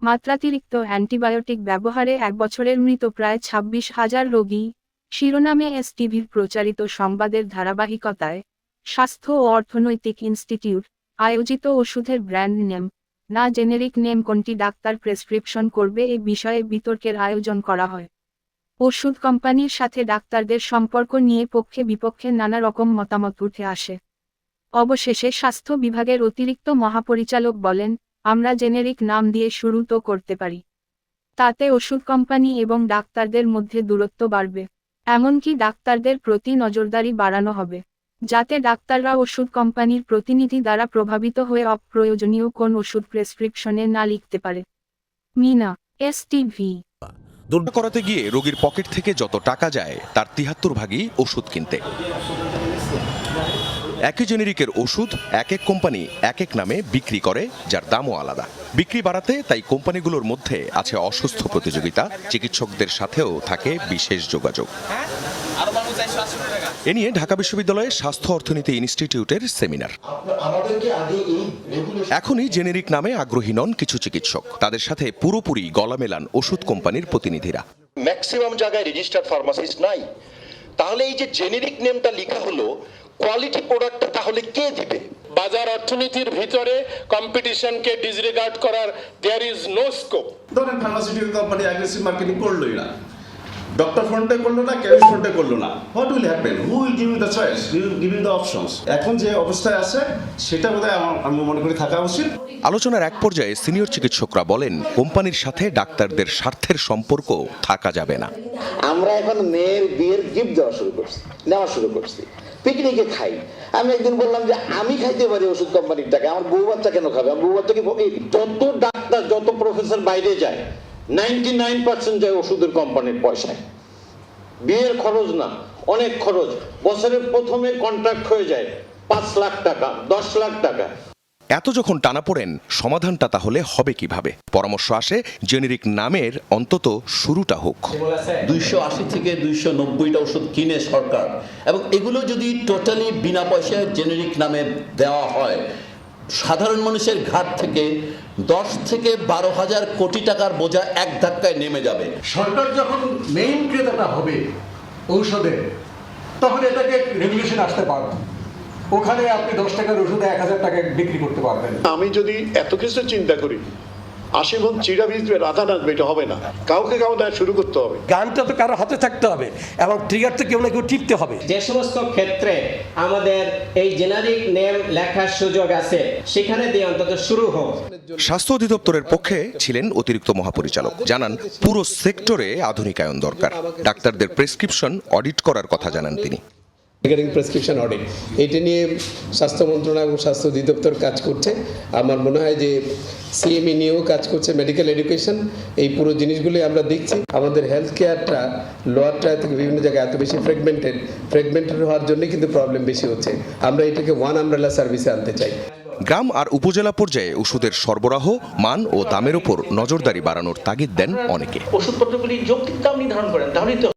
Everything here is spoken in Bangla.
মাত্রাতিরিক্ত অ্যান্টিবায়োটিক ব্যবহারে 1 বছরের মৃত প্রায় 26,000 রোগী শিরোনামে এসটিভির প্রচারিত সংবাদের ধারাবাহিকতায় স্বাস্থ্য ও অর্থনৈতিক ইনস্টিটিউট আয়োজিত ওষুধের ব্র্যান্ড নেম না জেনেরিক নেম কোনটি ডাক্তার প্রেসক্রিপশন করবে এ বিষয়ে বিতর্কের আয়োজন করা হয়। ওষুধ কোম্পানির সাথে ডাক্তারদের সম্পর্ক নিয়ে পক্ষে বিপক্ষে নানা রকম মতামত উঠে আসে। অবশেষে স্বাস্থ্য বিভাগের অতিরিক্ত মহাপরিচালক বলেন, আমরা জেনেরিক নাম দিয়ে শুরু তো করতে পারি। তাতে ওষুধ কোম্পানি এবং ডাক্তারদের মধ্যে দূরত্ব বাড়বে। এমনকি ডাক্তারদের প্রতি নজরদারি বাড়ানো হবে, যাতে ডাক্তাররা ওষুধ কোম্পানির প্রতিনিধি দ্বারা প্রভাবিত হয়ে অপ্রয়োজনীয় কোন ওষুধ প্রেসক্রিপশনে না লিখতে পারে। মিনা, এসটিভি। দুর্নীতি করাতে গিয়ে রোগীর পকেট থেকে যত টাকা যায় তার ৭৩ ভাগই ওষুধ কিনতে। একই জেনেরিকের ওষুধ এক এক কোম্পানি এক এক নামে বিক্রি করে, যার দামও আলাদা। বিক্রি বাড়াতে তাই কোম্পানিগুলোর মধ্যে আছে অসুস্থ প্রতিযোগিতা, চিকিৎসকদের সাথেও থাকে বিশেষ যোগাযোগ। এ নিয়ে ঢাকা বিশ্ববিদ্যালয়ের স্বাস্থ্য অর্থনীতি ইনস্টিটিউটের সেমিনার। এখনই জেনেরিক নামে আগ্রহী নন কিছু চিকিৎসক, তাদের সাথে পুরোপুরি গলা মেলান ওষুধ কোম্পানির প্রতিনিধিরা। ম্যাক্সিমাম জায়গায় রেজিস্টার্ড ফার্মাসিস্ট নাই, তাহলে এই যে জেনেরিক নেমটা লেখা হলো, কোয়ালিটি প্রোডাক্টটা তাহলে কে দিবে? বাজার অর্থনীতির ভিতরে কম্পিটিশনকে ডিসরিগার্ড করার দেয়ার ইজ নো স্কোপ। ধরেন ফার্মাসিউটিক্যাল কোম্পানি অ্যাগ্রেসিভ মার্কেটিং করলোই না, ডক্টর ফ্রন্টে করলো না, কেমিস্ট ফ্রন্টে করলো না, what will happen? Who will give you the choice, give you the options? এখন যে অবস্থায় আছে সেটা বোধহয় আমি মনে করি থাকা উচিত। আলোচনার এক পর্যায়ে সিনিয়র চিকিৎসকরা বলেন, কোম্পানির সাথে ডাক্তারদের স্বার্থের সম্পর্ক থাকা যাবে না। আমরা এখন মেয়ের বিয়ের গিফট নেওয়া শুরু করছি, পিকনিকে খাই। আমি একদিন বললাম যে আমি খাইতে পারি ওষুধ কোম্পানির টাকা, আমার বউ বাচ্চা কেন খাবে? আমার বউ বাচ্চা কি? যত ডাক্তার যত প্রফেসর বাইরে যায় 99% যায় ওষুধের কোম্পানির পয়সায়। বিয়ের খরচ না, অনেক খরচ। বছরের প্রথমে কন্ট্রাক্ট হয়ে যায় 5 লাখ টাকা, 10 লাখ টাকা। এত যখন টানাপোড়েন, সমাধানটা তাহলে হবে কিভাবে? পরামর্শ আসে জেনেরিক নামের অন্তত শুরুটা হোক। 280 থেকে 290টা ওষুধ কিনে সরকার, এবং এগুলো যদি টোটালি বিনা পয়সায় জেনেরিক নামে দেওয়া হয়, সাধারণ মানুষের ঘাট থেকে 10 থেকে 12,000 কোটি টাকার বোঝা এক ধাক্কায় নেমে যাবে। সরকার যখন মেইন ক্রেতাটা হবে ঔষধের, তখন এটাকে রেগুলেশন আসতে পারবে। ওখানে আপনি 10 টাকার ওষুধে 1000 টাকায় বিক্রি করতে পারবেন। আমি যদি এত কিছু চিন্তা করি, 80 মণ চিড়া ভিজবে রাধা নাচবে, এটা হবে না। কাউকে শুরু করতে হবে। গানটা তো কারো হাতে থাকতে হবে এবং ট্রিগার তো কেউ না কেউ টিপতে হবে। যে সমস্ত ক্ষেত্রে আমাদের এই জেনারিক নেম লেখার সুযোগ আছে, সেখানে দিয়ে অন্তত শুরু হোক। স্বাস্থ্য অধিদপ্তরের পক্ষে ছিলেন অতিরিক্ত মহাপরিচালক, জানান পুরো সেক্টরে আধুনিকায়ন দরকার। ডাক্তারদের প্রেসক্রিপশন অডিট করার কথা জানান তিনি। প্রেসক্রিপশন অডিট, এটা নিয়ে স্বাস্থ্য মন্ত্রণালয় এবং স্বাস্থ্য অধিদপ্তর কাজ করছে। আমার মনে হয় যে সিএমই নিয়েও কাজ করছে, মেডিকেল এডুকেশন, এই পুরো জিনিসগুলি আমরা দেখছি। আমাদের হেলথ কেয়ারটা লোয়ার ট্রাই থেকে বিভিন্ন জায়গায় এত বেশি ফ্র্যাগমেন্টেড হওয়ার জন্যই কিন্তু প্রবলেম বেশি হচ্ছে। আমরা এটাকে ওয়ান আমব্রেলা সার্ভিসে আনতে চাই। গ্রাম আর উপজেলা পর্যায়ে ওষুধের সরবরাহ, মান ও দামের উপর নজরদারি বাড়ানোর তাগিদ দেন অনেকে। ওষুধপত্রগুলি যৌক্তিক দাম নির্ধারণ করেন, তাহলেই তো